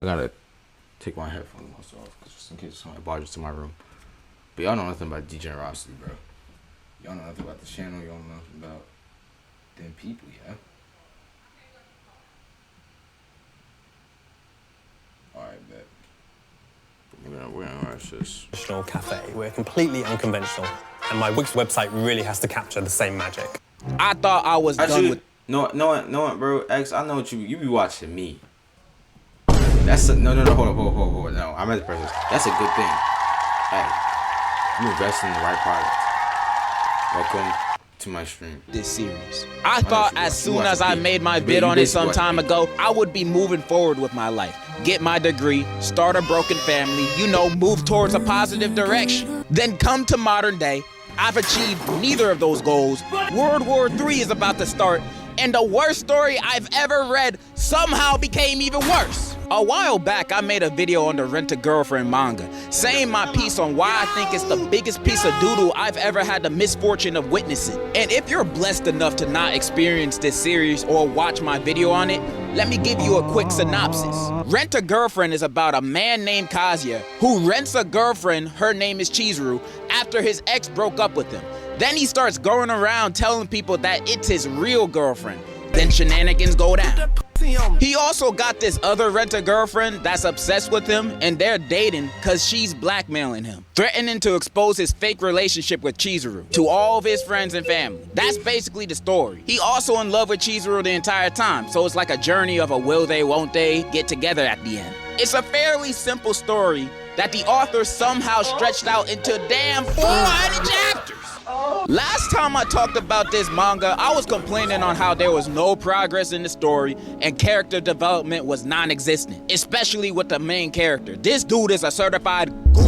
I gotta take my headphones off just in case somebody barges to my room. But y'all know nothing about degenerocity, bro. Y'all know nothing about the channel. Y'all know nothing about them people, yeah? Alright, bet. We're gonna rush this. Traditional cafe. We're completely unconventional. And my Wix website really has to capture the same magic. I thought I was done with... No, bro. X, I know what you be watching me. That's no, hold on. No, I'm at the present. That's a good thing. Hey, you invest in the right product. Welcome to my stream. This series. I thought as soon as I made my vid on it some time ago, I would be moving forward with my life. Get my degree, start a broken family, you know, move towards a positive direction. Then come to modern day, I've achieved neither of those goals. World War III is about to start, and the worst story I've ever read somehow became even worse. A while back, I made a video on the Rent-A-Girlfriend manga, saying my piece on why I think it's the biggest piece of doodle I've ever had the misfortune of witnessing. And if you're blessed enough to not experience this series or watch my video on it, let me give you a quick synopsis. Rent-A-Girlfriend is about a man named Kazuya who rents a girlfriend, her name is Chizuru, after his ex broke up with him. Then he starts going around telling people that it's his real girlfriend. Then shenanigans go down. He also got this other Rent-A-Girlfriend that's obsessed with him, and they're dating cause she's blackmailing him, threatening to expose his fake relationship with Chizuru to all of his friends and family. That's basically the story. He also in love with Chizuru the entire time, so it's like a journey of a will they, won't they get together at the end. It's a fairly simple story that the author somehow stretched out into damn 400 chapters. Last time I talked about this manga, I was complaining on how there was no progress in the story and character development was non-existent, especially with the main character. This dude is a certified goof.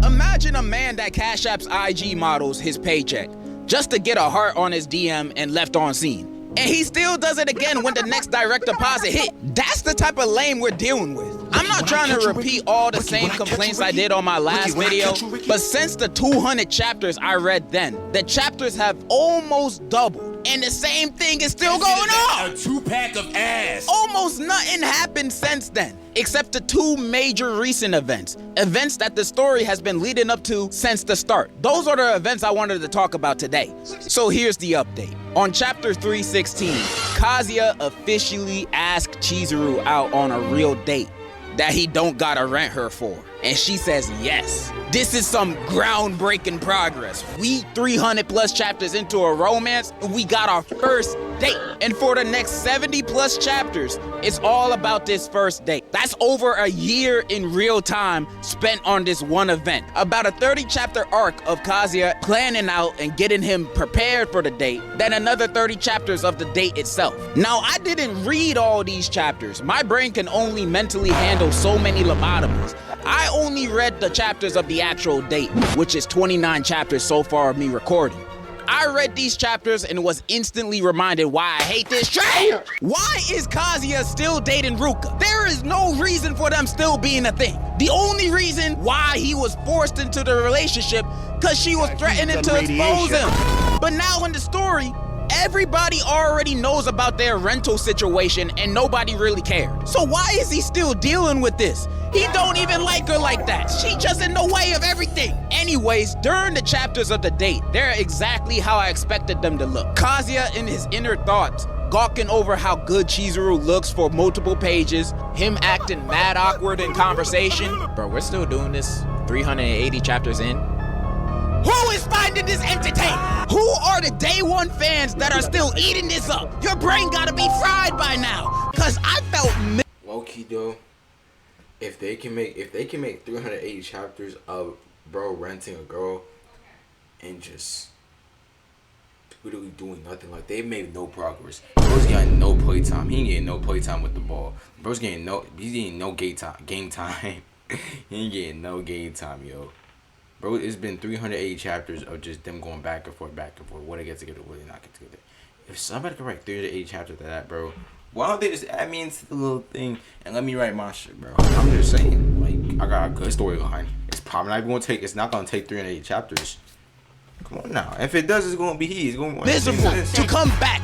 Imagine a man that Cash App's IG models his paycheck just to get a heart on his DM and left on scene. And he still does it again when the next direct deposit hit. That's the type of lame we're dealing with. I'm not trying to repeat all the same complaints I did on my last video, but since the 200 chapters I read then, the chapters have almost doubled, and the same thing is still going on. A 2-pack of ass. Almost nothing happened since then, except the 2 major recent events that the story has been leading up to since the start. Those are the events I wanted to talk about today. So here's the update. On chapter 316, Kazuya officially asked Chizuru out on a real date that he don't gotta rent her for. And she says yes. This is some groundbreaking progress. We 300 plus chapters into a romance, we got our first date. And for the next 70 plus chapters, it's all about this first date. That's over a year in real time spent on this one event. About a 30 chapter arc of Kazuya planning out and getting him prepared for the date, then another 30 chapters of the date itself. Now, I didn't read all these chapters. My brain can only mentally handle so many lobotomies. I only read the chapters of the actual date, which is 29 chapters so far of me recording. I read these chapters and was instantly reminded why I hate this trash. Why is Kazuya still dating Ruka? There is no reason for them still being a thing. The only reason why he was forced into the relationship, cause she was threatening to expose him. But now in the story, everybody already knows about their rental situation and nobody really cared. So why is he still dealing with this? He don't even like her like that. She just in the way of everything. Anyways, during the chapters of the date, they're exactly how I expected them to look. Kazuya in his inner thoughts, gawking over how good Chizuru looks for multiple pages, him acting mad awkward in conversation. Bro, we're still doing this 380 chapters in. Who is finding this entertaining? Who are the day one fans that are still eating this up? Your brain gotta be fried by now. Cause I felt low-key though, if they can make 380 chapters of bro renting a girl and just literally doing nothing, like they made no progress. Bro's getting no playtime. He ain't getting no playtime with the ball. He's getting no game time. He ain't getting no game time, yo. Bro, it's been 380 chapters of just them going back and forth, what they get together, what they not get together. If somebody could write 380 chapters of that, bro, why don't they just add me into the little thing and let me write my shit, bro? I'm just saying, like, I got a good storyline. It's not gonna take 380 chapters. Come on now. If it does, it's gonna be he. It's gonna be miserable to come back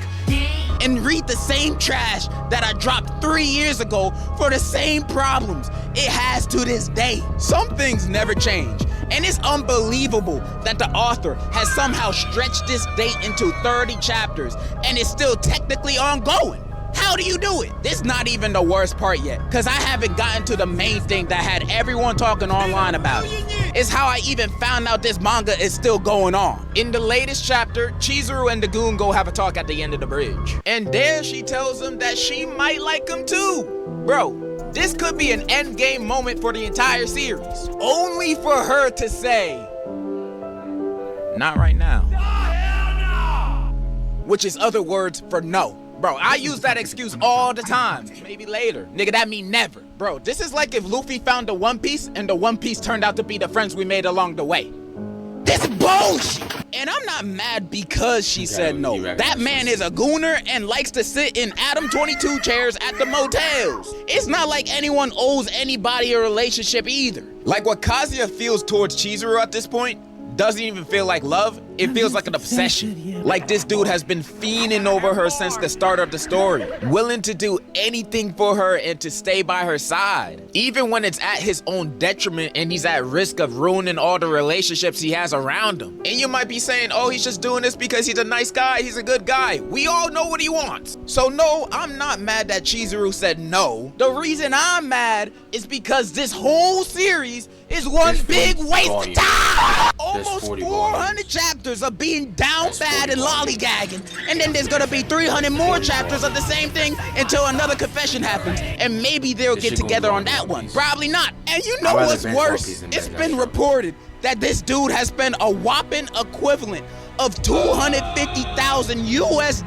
and read the same trash that I dropped 3 years ago for the same problems it has to this day. Some things never change, and it's unbelievable that the author has somehow stretched this date into 30 chapters and it's still technically ongoing. How do you do it? This not even the worst part yet, because I haven't gotten to the main thing that had everyone talking online about it. It's how I even found out this manga is still going on. In the latest chapter, Chizuru and the goon go have a talk at the end of the bridge. And there she tells him that she might like him too. Bro, this could be an endgame moment for the entire series. Only for her to say, not right now. Which is other words for no. Bro, I use that excuse all the time. Maybe later. Nigga, that mean never. Bro, this is like if Luffy found the One Piece and the One Piece turned out to be the friends we made along the way. This bullshit! And I'm not mad because she said no. That man is a gooner and likes to sit in Adam 22 chairs at the motels. It's not like anyone owes anybody a relationship either. Like what Kazuya feels towards Chizuru at this point doesn't even feel like love, it feels like an obsession. Like this dude has been fiending over her since the start of the story, willing to do anything for her and to stay by her side, even when it's at his own detriment and he's at risk of ruining all the relationships he has around him. And you might be saying, oh, he's just doing this because he's a nice guy, he's a good guy. We all know what he wants. So no, I'm not mad that Chizuru said no. The reason I'm mad is because this whole series is one big waste of time. Almost 400 chapters of being down bad and lollygagging, and then there's gonna be 300 more chapters of the same thing until another confession happens, and maybe they'll get together on that one. Probably not. And you know what's worse? It's been reported that this dude has spent a whopping equivalent of $250,000 US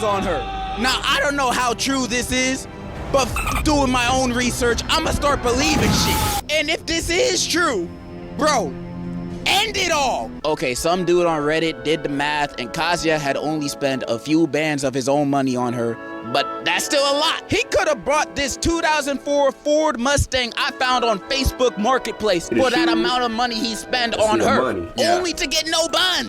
on her. Now, I don't know how true this is, but doing my own research, I'ma start believing shit. And if this is true, bro, end it all! Okay, some dude on Reddit did the math and Kazuya had only spent a few bands of his own money on her, but that's still a lot. He could have bought this 2004 Ford Mustang I found on Facebook Marketplace for that amount of money he spent on her, only to get no bun.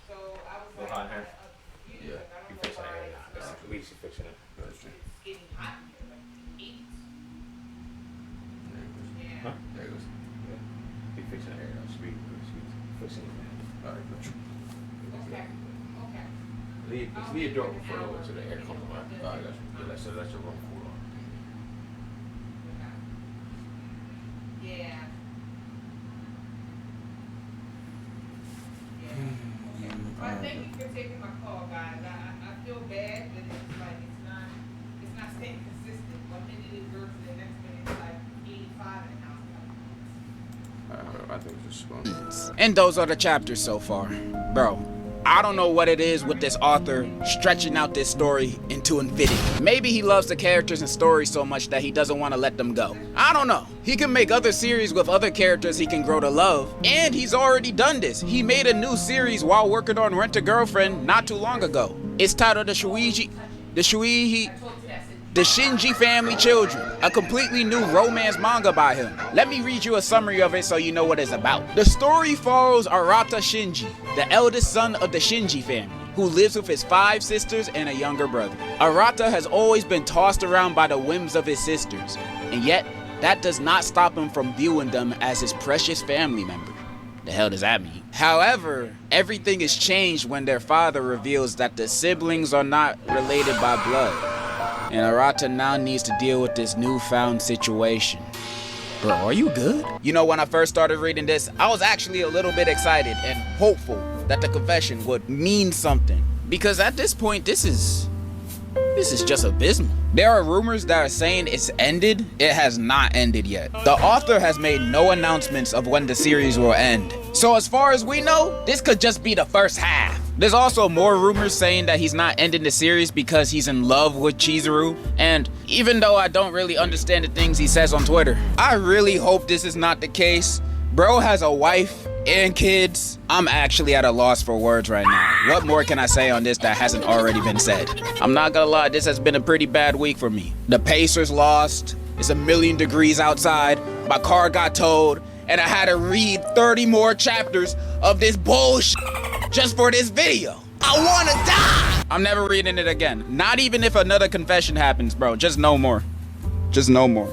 Leave the door before I go to the air comes on. That's your room cool on. Yeah. Thank you for taking my call, guys. I feel bad that it's like it's not staying consistent. 1 minute it goes to the next minute it's like 85 and now. I think it's just fun. And those are the chapters so far. Bro, I don't know what it is with this author stretching out this story into infinity. Maybe he loves the characters and stories so much that he doesn't want to let them go. I don't know. He can make other series with other characters he can grow to love. And he's already done this. He made a new series while working on Rent a Girlfriend not too long ago. It's titled The Shinji Family Children, a completely new romance manga by him. Let me read you a summary of it so you know what it's about. The story follows Arata Shinji, the eldest son of the Shinji family, who lives with his 5 sisters and a younger brother. Arata has always been tossed around by the whims of his sisters, and yet that does not stop him from viewing them as his precious family member. The hell does that mean? However, everything is changed when their father reveals that the siblings are not related by blood. And Arata now needs to deal with this newfound situation. Bro, are you good? You know, when I first started reading this, I was actually a little bit excited and hopeful that the confession would mean something. Because at this point, this is just abysmal. There are rumors that are saying it's ended. It has not ended yet. The author has made no announcements of when the series will end. So as far as we know, this could just be the first half. There's also more rumors saying that he's not ending the series because he's in love with Chizuru. And even though I don't really understand the things he says on Twitter, I really hope this is not the case. Bro has a wife and kids. I'm actually at a loss for words right now. What more can I say on this that hasn't already been said? I'm not gonna lie, this has been a pretty bad week for me. The Pacers lost, it's 1,000,000 degrees outside, my car got towed, and I had to read 30 more chapters of this bullshit just for this video. I wanna die! I'm never reading it again. Not even if another confession happens, bro. Just no more. Just no more.